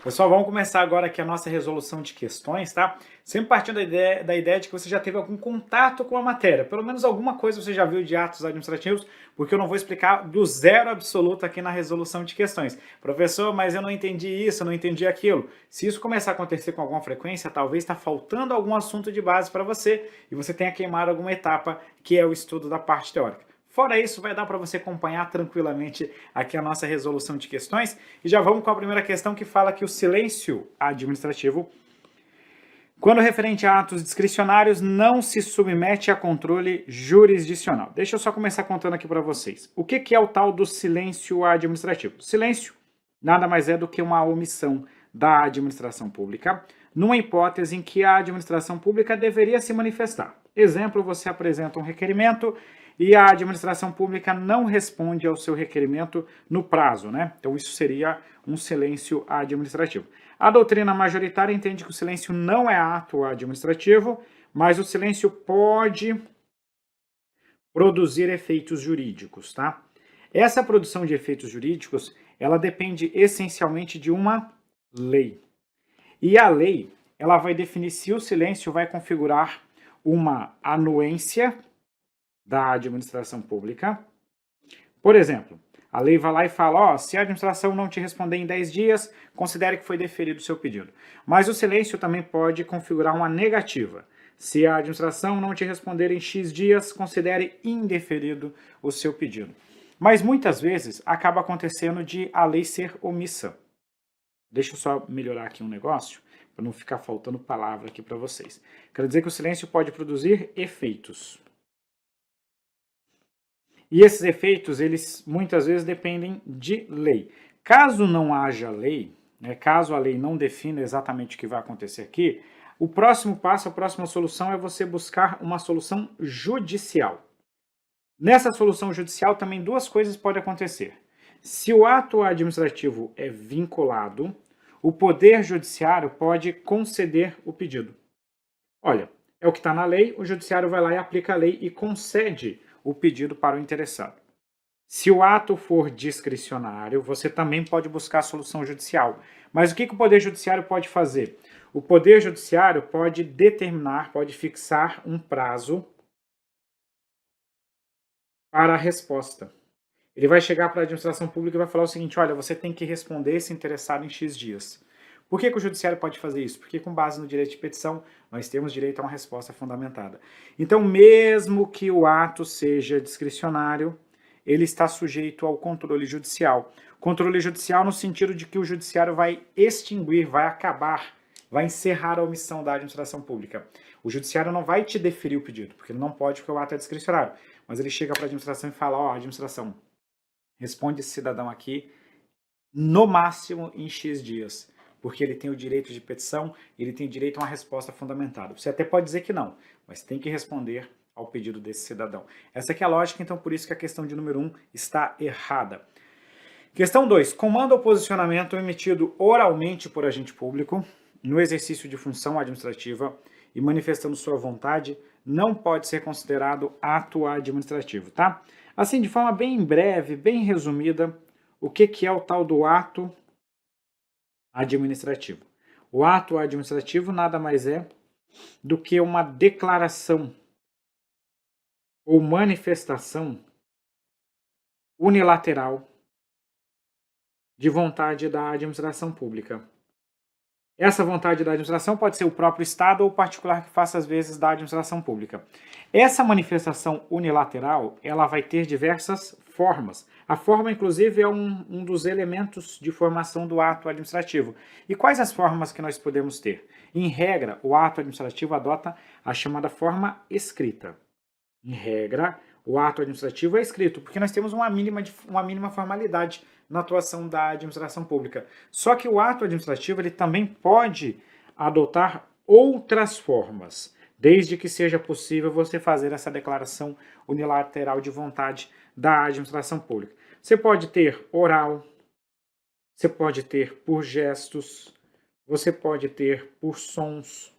Pessoal, vamos começar agora aqui a nossa resolução de questões, tá? Sempre partindo da ideia de que você já teve algum contato com a matéria, pelo menos alguma coisa você já viu de atos administrativos, porque eu não vou explicar do zero absoluto aqui na resolução de questões. Professor, mas eu não entendi isso, eu não entendi aquilo. Se isso começar a acontecer com alguma frequência, talvez está faltando algum assunto de base para você e você tenha queimado alguma etapa, que é o estudo da parte teórica. Fora isso, vai dar para você acompanhar tranquilamente aqui a nossa resolução de questões. E já vamos com a primeira questão que fala que o silêncio administrativo, quando referente a atos discricionários, não se submete a controle jurisdicional. Deixa eu só começar contando aqui para vocês. O que é o tal do silêncio administrativo? Silêncio nada mais é do que uma omissão da administração pública, numa hipótese em que a administração pública deveria se manifestar. Exemplo, você apresenta um requerimento e a administração pública não responde ao seu requerimento no prazo, né? Então isso seria um silêncio administrativo. A doutrina majoritária entende que o silêncio não é ato administrativo, mas o silêncio pode produzir efeitos jurídicos, tá? Essa produção de efeitos jurídicos, ela depende essencialmente de uma lei. E a lei, ela vai definir se o silêncio vai configurar uma anuência da administração pública. Por exemplo, a lei vai lá e fala, se a administração não te responder em 10 dias, considere que foi deferido o seu pedido. Mas o silêncio também pode configurar uma negativa. Se a administração não te responder em X dias, considere indeferido o seu pedido. Mas muitas vezes acaba acontecendo de a lei ser omissa. Deixa eu só melhorar aqui um negócio, para não ficar faltando palavra aqui para vocês. Quero dizer que o silêncio pode produzir efeitos. E esses efeitos, eles muitas vezes dependem de lei. Caso não haja lei, caso a lei não defina exatamente o que vai acontecer aqui, o próximo passo, a próxima solução é você buscar uma solução judicial. Nessa solução judicial também duas coisas podem acontecer. Se o ato administrativo é vinculado, o Poder Judiciário pode conceder o pedido. Olha, é o que está na lei, o Judiciário vai lá e aplica a lei e concede o pedido para o interessado. Se o ato for discricionário, você também pode buscar a solução judicial. Mas o que o Poder Judiciário pode fazer? O Poder Judiciário pode determinar, pode fixar um prazo para a resposta. Ele vai chegar para a administração pública e vai falar o seguinte, olha, você tem que responder esse interessado em X dias. Por que o Judiciário pode fazer isso? Porque com base no direito de petição, nós temos direito a uma resposta fundamentada. Então, mesmo que o ato seja discricionário, ele está sujeito ao controle judicial. Controle judicial no sentido de que o Judiciário vai extinguir, vai acabar, vai encerrar a omissão da administração pública. O Judiciário não vai te deferir o pedido, porque ele não pode, porque o ato é discricionário. Mas ele chega para a administração e fala, administração, responde esse cidadão aqui no máximo em X dias, porque ele tem o direito de petição, ele tem direito a uma resposta fundamentada. Você até pode dizer que não, mas tem que responder ao pedido desse cidadão. Essa aqui é a lógica, então por isso que a questão de número 1 está errada. Questão 2. Comando ou posicionamento emitido oralmente por agente público no exercício de função administrativa e manifestando sua vontade não pode ser considerado ato administrativo, tá? Assim, de forma bem breve, bem resumida, o que é o tal do ato administrativo? O ato administrativo nada mais é do que uma declaração ou manifestação unilateral de vontade da administração pública. Essa vontade da administração pode ser o próprio Estado ou o particular que faça às vezes da administração pública. Essa manifestação unilateral, ela vai ter diversas formas. A forma, inclusive, é um dos elementos de formação do ato administrativo. E quais as formas que nós podemos ter? Em regra, o ato administrativo adota a chamada forma escrita. Em regra, o ato administrativo é escrito, porque nós temos uma mínima formalidade na atuação da administração pública. Só que o ato administrativo ele também pode adotar outras formas, desde que seja possível você fazer essa declaração unilateral de vontade da administração pública. Você pode ter oral, você pode ter por gestos, você pode ter por sons,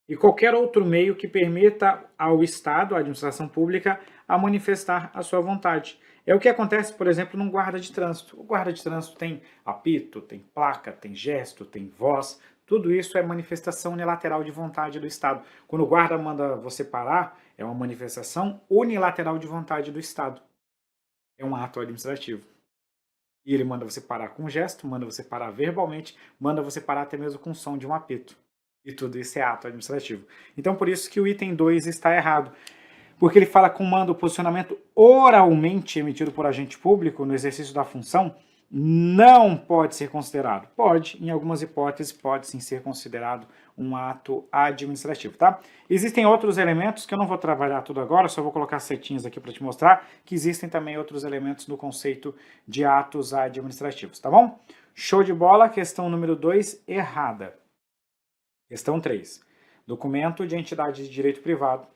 e qualquer outro meio que permita ao Estado, à administração pública, a manifestar a sua vontade. É o que acontece, por exemplo, num guarda de trânsito. O guarda de trânsito tem apito, tem placa, tem gesto, tem voz. Tudo isso é manifestação unilateral de vontade do Estado. Quando o guarda manda você parar, é uma manifestação unilateral de vontade do Estado. É um ato administrativo. E ele manda você parar com um gesto, manda você parar verbalmente, manda você parar até mesmo com o som de um apito. E tudo isso é ato administrativo. Então, por isso que o item 2 está errado. Porque ele fala comando ou posicionamento oralmente emitido por agente público no exercício da função não pode ser considerado. Pode, em algumas hipóteses, pode sim ser considerado um ato administrativo, tá? Existem outros elementos que eu não vou trabalhar tudo agora, só vou colocar setinhas aqui para te mostrar que existem também outros elementos no conceito de atos administrativos, tá bom? Show de bola, questão número 2, errada. Questão 3. Documento de entidade de direito privado,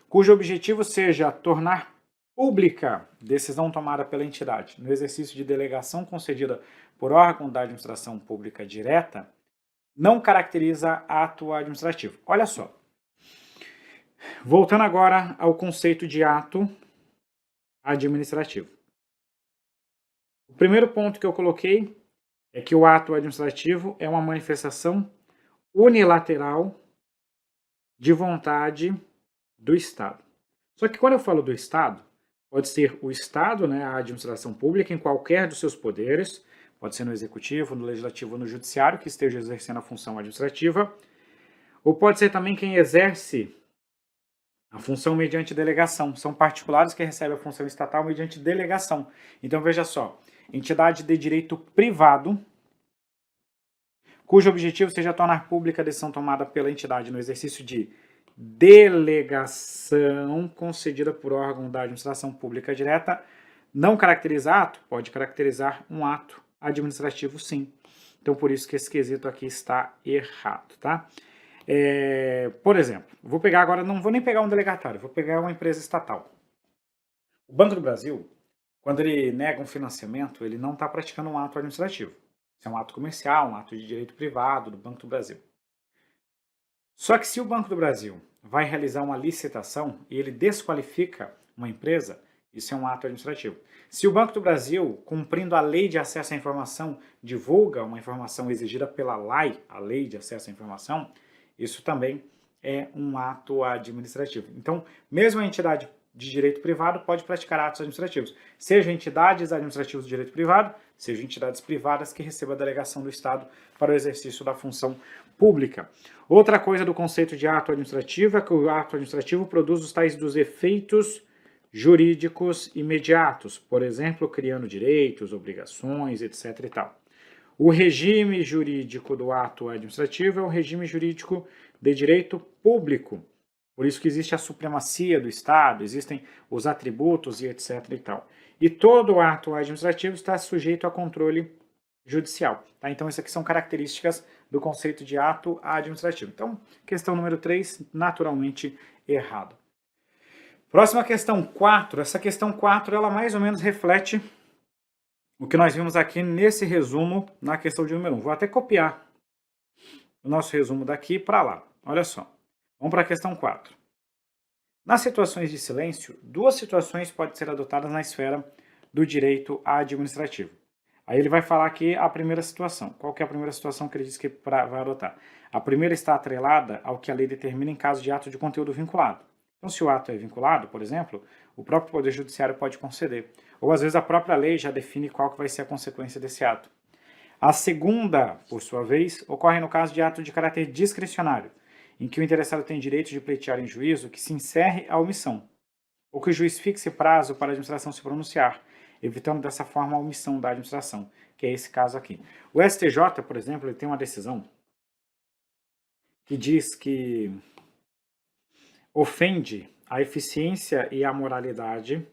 cujo objetivo seja tornar pública decisão tomada pela entidade no exercício de delegação concedida por órgão da administração pública direta, não caracteriza ato administrativo. Olha só. Voltando agora ao conceito de ato administrativo. O primeiro ponto que eu coloquei é que o ato administrativo é uma manifestação unilateral de vontade do Estado. Só que quando eu falo do Estado, pode ser o Estado, né, a administração pública, em qualquer dos seus poderes, pode ser no Executivo, no Legislativo ou no Judiciário, que esteja exercendo a função administrativa, ou pode ser também quem exerce a função mediante delegação. São particulares que recebem a função estatal mediante delegação. Então, veja só, entidade de direito privado, cujo objetivo seja tornar pública a decisão tomada pela entidade no exercício de delegação concedida por órgão da administração pública direta, não caracteriza ato? Pode caracterizar um ato administrativo, sim. Então, por isso que esse quesito aqui está errado, tá? Por exemplo, vou pegar agora, não vou nem pegar um delegatário, vou pegar uma empresa estatal. O Banco do Brasil, quando ele nega um financiamento, ele não está praticando um ato administrativo. Isso é um ato comercial, um ato de direito privado do Banco do Brasil. Só que se o Banco do Brasil vai realizar uma licitação e ele desqualifica uma empresa, isso é um ato administrativo. Se o Banco do Brasil, cumprindo a lei de acesso à informação, divulga uma informação exigida pela LAI, a Lei de Acesso à Informação, isso também é um ato administrativo. Então, mesmo a entidade de direito privado pode praticar atos administrativos, seja entidades administrativas de direito privado, seja entidades privadas que recebam a delegação do Estado para o exercício da função pública. Outra coisa do conceito de ato administrativo é que o ato administrativo produz os tais dos efeitos jurídicos imediatos, por exemplo, criando direitos, obrigações, etc. e tal. O regime jurídico do ato administrativo é o regime jurídico de direito público. Por isso que existe a supremacia do Estado, existem os atributos e etc. e tal. E todo ato administrativo está sujeito a controle judicial. Tá? Então, essas aqui são características do conceito de ato administrativo. Então, questão número 3, naturalmente errado. Próxima questão 4. Essa questão 4, ela mais ou menos reflete o que nós vimos aqui nesse resumo na questão de número 1. Vou até copiar o nosso resumo daqui para lá. Olha só. Vamos para a questão 4. Nas situações de silêncio, duas situações podem ser adotadas na esfera do direito administrativo. Aí ele vai falar aqui a primeira situação. Qual que é a primeira situação que ele diz que vai adotar? A primeira está atrelada ao que a lei determina em caso de ato de conteúdo vinculado. Então, se o ato é vinculado, por exemplo, o próprio Poder Judiciário pode conceder. Ou, às vezes, a própria lei já define qual que vai ser a consequência desse ato. A segunda, por sua vez, ocorre no caso de ato de caráter discricionário, em que o interessado tem direito de pleitear em juízo que se encerre a omissão, ou que o juiz fixe prazo para a administração se pronunciar, evitando dessa forma a omissão da administração, que é esse caso aqui. O STJ, por exemplo, ele tem uma decisão que diz que ofende a eficiência e a moralidade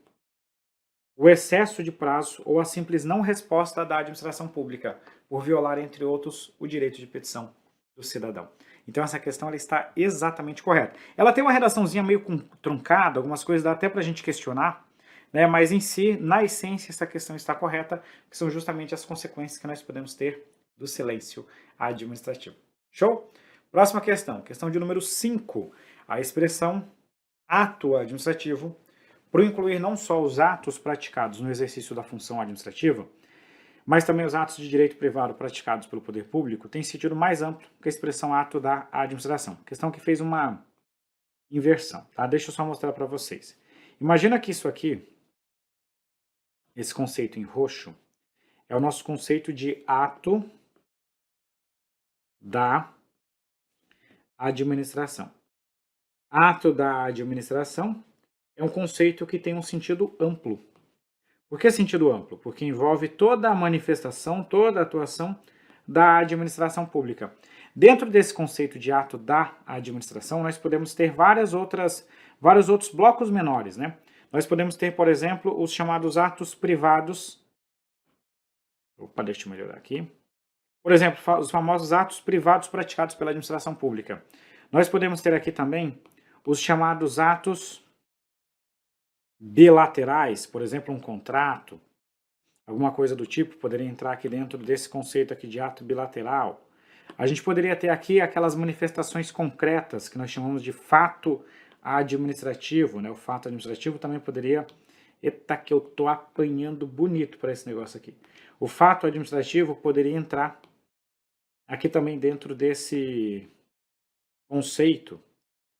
o excesso de prazo ou a simples não resposta da administração pública, por violar, entre outros, o direito de petição do cidadão. Então essa questão ela está exatamente correta. Ela tem uma redaçãozinha meio truncada, algumas coisas dá até para a gente questionar, né? Mas em si, na essência, essa questão está correta, que são justamente as consequências que nós podemos ter do silêncio administrativo. Show? Próxima questão, questão de número 5. A expressão ato administrativo por incluir não só os atos praticados no exercício da função administrativa, mas também os atos de direito privado praticados pelo poder público, tem sentido mais amplo que a expressão ato da administração. Questão que fez uma inversão, tá? Deixa eu só mostrar para vocês. Imagina que isso aqui, esse conceito em roxo, é o nosso conceito de ato da administração. Ato da administração é um conceito que tem um sentido amplo. Por que sentido amplo? Porque envolve toda a manifestação, toda a atuação da administração pública. Dentro desse conceito de ato da administração, nós podemos ter vários outros blocos menores, né? Nós podemos ter, por exemplo, os chamados atos privados. Opa, deixa eu melhorar aqui. Por exemplo, os famosos atos privados praticados pela administração pública. Nós podemos ter aqui também os chamados atos bilaterais, por exemplo, um contrato, alguma coisa do tipo, poderia entrar aqui dentro desse conceito aqui de ato bilateral. A gente poderia ter aqui aquelas manifestações concretas que nós chamamos de fato administrativo, né? O fato administrativo também poderia... Eita, que eu tô apanhando bonito para esse negócio aqui. O fato administrativo poderia entrar aqui também dentro desse conceito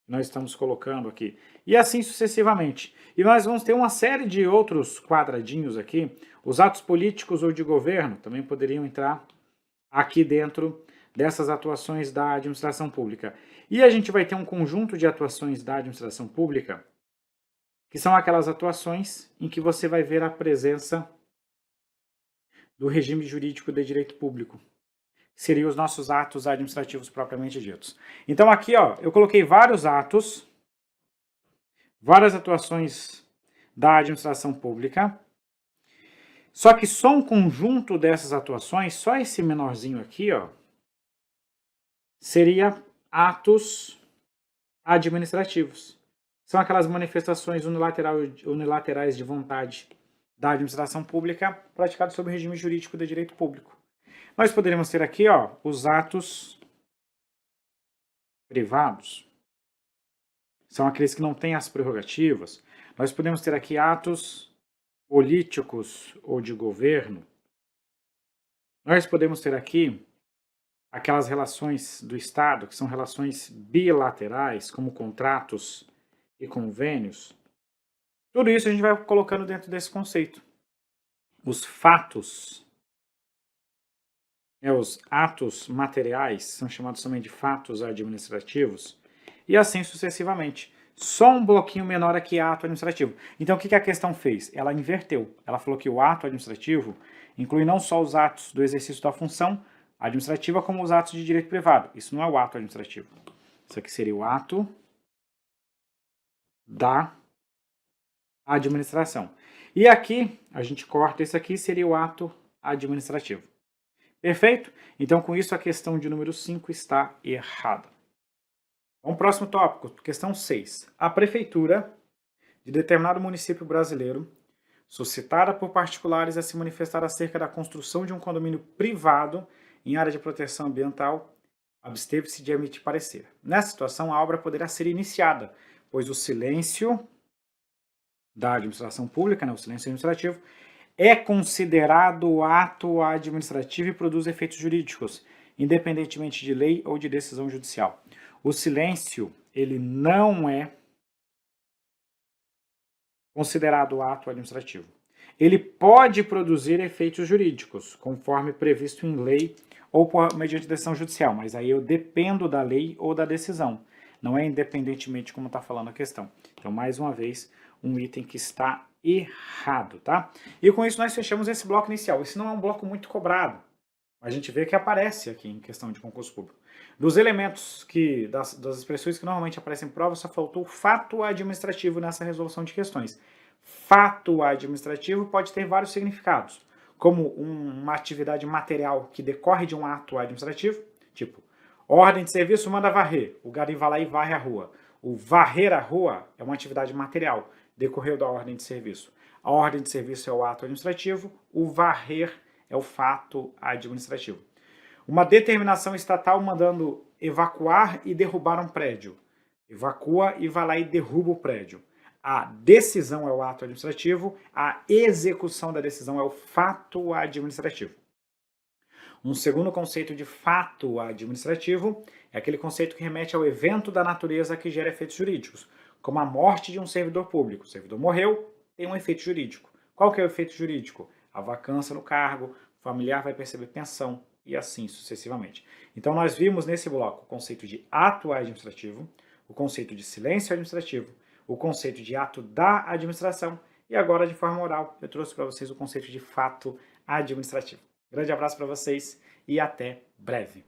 que nós estamos colocando aqui. E assim sucessivamente. E nós vamos ter uma série de outros quadradinhos aqui. Os atos políticos ou de governo também poderiam entrar aqui dentro dessas atuações da administração pública. E a gente vai ter um conjunto de atuações da administração pública, que são aquelas atuações em que você vai ver a presença do regime jurídico de direito público. Seriam os nossos atos administrativos propriamente ditos. Então aqui, ó, eu coloquei vários atos, várias atuações da administração pública, só que só um conjunto dessas atuações, só esse menorzinho aqui, ó, seria atos administrativos. São aquelas manifestações unilaterais de vontade da administração pública praticadas sob o regime jurídico de direito público. Nós poderíamos ter aqui, ó, os atos privados. São aqueles que não têm as prerrogativas. Nós podemos ter aqui atos políticos ou de governo. Nós podemos ter aqui aquelas relações do Estado, que são relações bilaterais, como contratos e convênios. Tudo isso a gente vai colocando dentro desse conceito. Os fatos, os atos materiais, são chamados também de fatos administrativos, e assim sucessivamente. Só um bloquinho menor aqui é ato administrativo. Então, o que a questão fez? Ela inverteu. Ela falou que o ato administrativo inclui não só os atos do exercício da função administrativa, como os atos de direito privado. Isso não é o ato administrativo. Isso aqui seria o ato da administração. E aqui, a gente corta esse aqui, seria o ato administrativo. Perfeito? Então, com isso, a questão de número 5 está errada. Vamos ao próximo tópico, questão 6. A prefeitura de determinado município brasileiro, suscitada por particulares a se manifestar acerca da construção de um condomínio privado em área de proteção ambiental, absteve-se de emitir parecer. Nessa situação, a obra poderá ser iniciada, pois o silêncio da administração pública, o silêncio administrativo, é considerado ato administrativo e produz efeitos jurídicos, independentemente de lei ou de decisão judicial. O silêncio, ele não é considerado ato administrativo. Ele pode produzir efeitos jurídicos, conforme previsto em lei ou mediante decisão judicial, mas aí eu dependo da lei ou da decisão. Não é independentemente como está falando a questão. Então, mais uma vez, um item que está errado, tá? E com isso nós fechamos esse bloco inicial. Esse não é um bloco muito cobrado. A gente vê que aparece aqui em questão de concurso público. Dos elementos das expressões que normalmente aparecem em prova, só faltou fato administrativo nessa resolução de questões. Fato administrativo pode ter vários significados, como uma atividade material que decorre de um ato administrativo, tipo, ordem de serviço manda varrer, o gari vai lá e varre a rua. O varrer a rua é uma atividade material, decorreu da ordem de serviço. A ordem de serviço é o ato administrativo, o varrer é o fato administrativo. Uma determinação estatal mandando evacuar e derrubar um prédio. Evacua e vai lá e derruba o prédio. A decisão é o ato administrativo, a execução da decisão é o fato administrativo. Um segundo conceito de fato administrativo é aquele conceito que remete ao evento da natureza que gera efeitos jurídicos, como a morte de um servidor público. O servidor morreu, tem um efeito jurídico. Qual que é o efeito jurídico? A vacância no cargo, o familiar vai perceber pensão e assim sucessivamente. Então nós vimos nesse bloco o conceito de ato administrativo, o conceito de silêncio administrativo, o conceito de ato da administração e agora de forma oral eu trouxe para vocês o conceito de fato administrativo. Grande abraço para vocês e até breve.